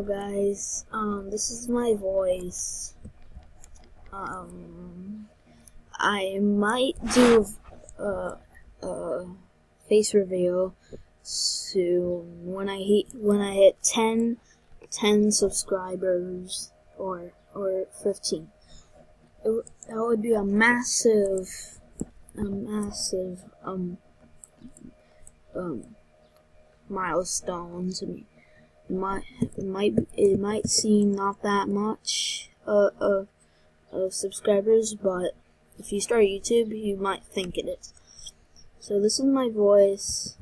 guys, this is my voice. I might do a face reveal soon when I hit 10 subscribers or 15. That would be a massive milestone to me. It might seem not that much of subscribers, but if you start YouTube, you might think it is. So this is my voice.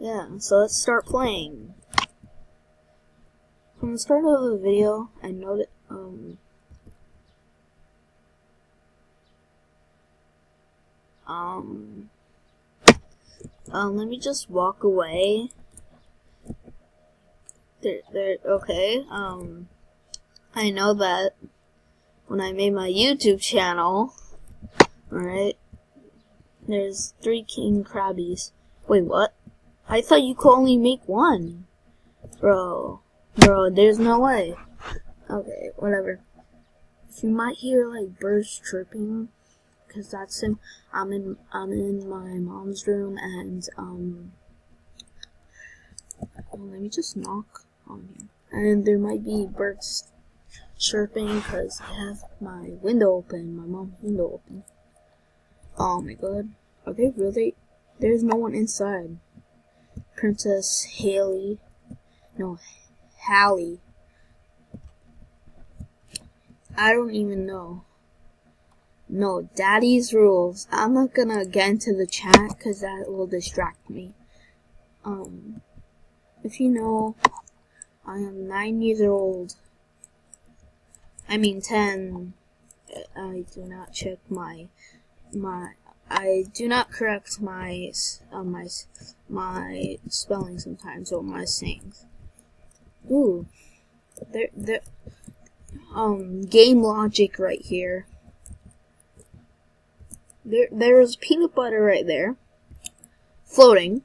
Yeah. So let's start playing. From the start of the video, I know that let me just walk away. Okay. I know that when I made my YouTube channel, alright, there's 3 king crabbies. Wait, what? I thought you could only make 1. Bro, there's no way. Okay, whatever. If you might hear like birds chirping, because that's him. I'm in my mom's room, and let me just knock on here. And there might be birds chirping because I have my window open, my mom's window open. Oh my god, are they really? There's no one inside. Princess Haley, no, Hallie. I don't even know. No, Daddy's rules. I'm not gonna get into the chat because that will distract me. If you know, I am 9 years old. I mean 10. I do not check I do not correct my spelling sometimes, or my sayings. Ooh, game logic right here. There's peanut butter right there, floating,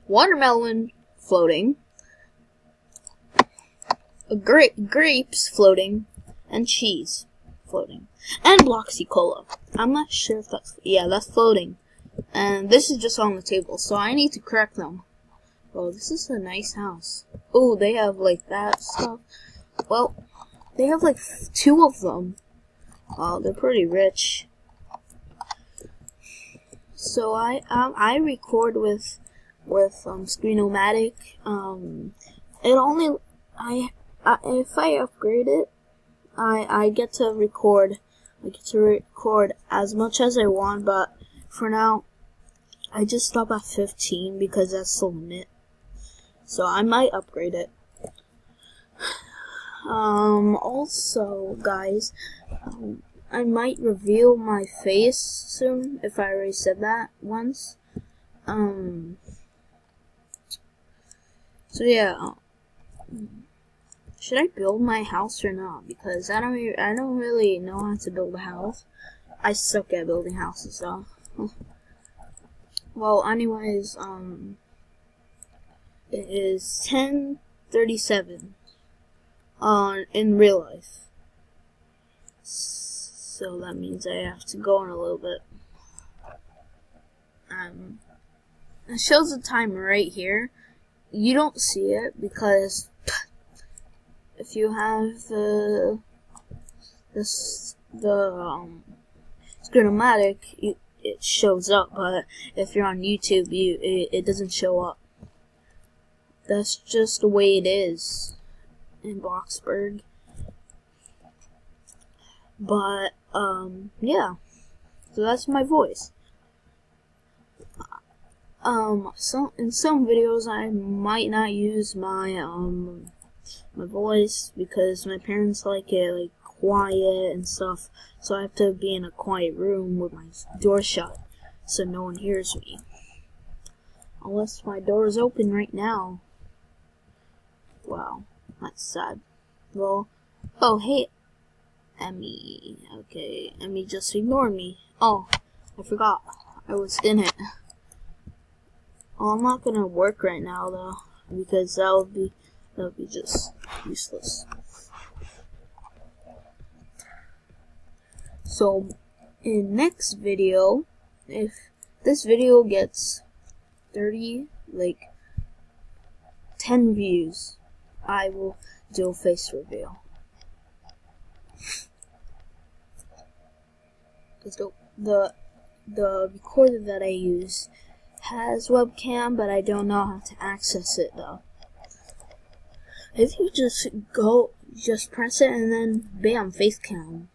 watermelon floating, grapes floating, and cheese floating, and Bloxy Cola. I'm not sure if that's floating. And this is just on the table, so I need to correct them. Oh, this is a nice house. Oh, they have like that stuff. Well, they have like 2 of them. Oh, they're pretty rich. So I record with Screenomatic. It only if I upgrade it, I get to record. I get to record as much as I want, but for now, I just stop at 15 because that's the limit. So I might upgrade it. Also, guys, I might reveal my face soon, if I already said that once. So yeah, should I build my house or not? Because I don't really know how to build a house. I suck at building houses, though. Well, anyways, it is 10:37 in real life. So that means I have to go in a little bit. It shows the time right here. You don't see it because if you have the Screenomatic, it shows up. But if you're on YouTube, it doesn't show up. That's just the way it is in Bloxburg. But yeah, so that's my voice. So in some videos I might not use my my voice because my parents like it like quiet and stuff, so I have to be in a quiet room with my door shut so no one hears me. Unless my door is open right now. Wow, that's sad. Well, oh hey, Emmy. Okay, Emmy just ignored me. Oh, I forgot. I was in it. Oh, I'm not gonna work right now though, because that would be That would be just useless. So, in next video, if this video gets 10 views, I will do a face reveal. Because the recorder that I use has webcam, but I don't know how to access it though. If you just press it and then bam, face cam.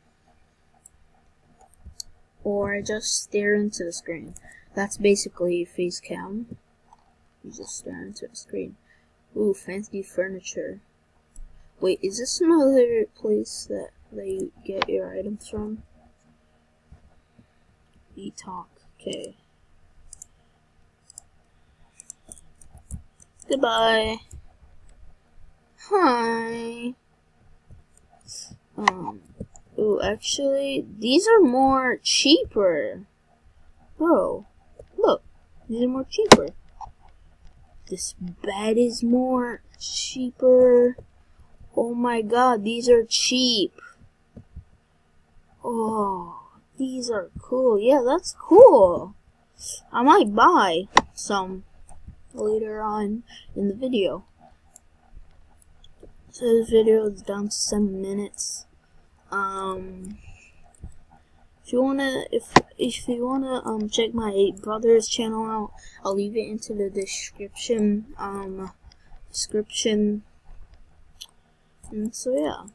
Or just stare into the screen. That's basically face cam. You just stare into the screen. Ooh, fancy furniture. Wait, is this another place that you get your items from? E-Talk. Okay. Goodbye. Hi. Ooh, actually, these are more cheaper. Bro, look, these are more cheaper. This bed is more cheaper. Oh my god, these are cheap. Oh, these are cool. Yeah, that's cool. I might buy some later on in the video. So this video is down to 7 minutes. If you wanna check my brother's channel out, I'll leave it into the description. And so yeah.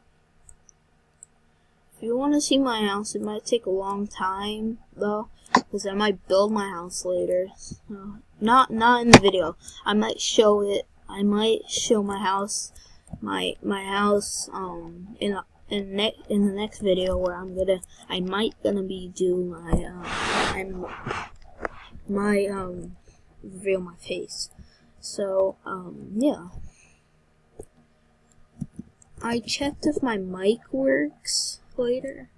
If you wanna see my house, it might take a long time though, because I might build my house later. So, not in the video. I might show it. I might show my house, my house in the next video where I might be doing reveal my face. So yeah. I checked if my mic works later.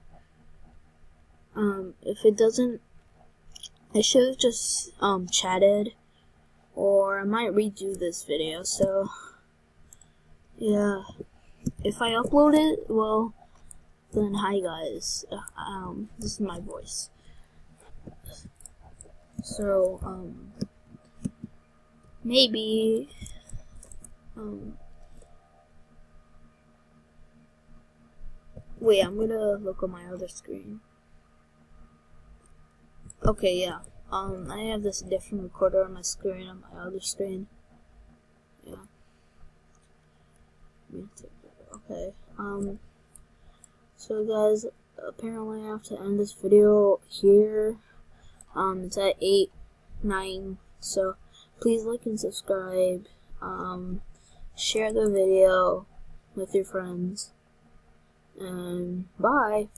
If it doesn't, I should have just chatted, or I might redo this video. So yeah. If I upload it, well, then hi guys, this is my voice. So, maybe, wait, I'm gonna look on my other screen. Okay, yeah, I have this different recorder on my screen, on my other screen. Yeah. Okay, so guys, apparently I have to end this video here. It's at 8:09, so please like and subscribe, share the video with your friends, and bye.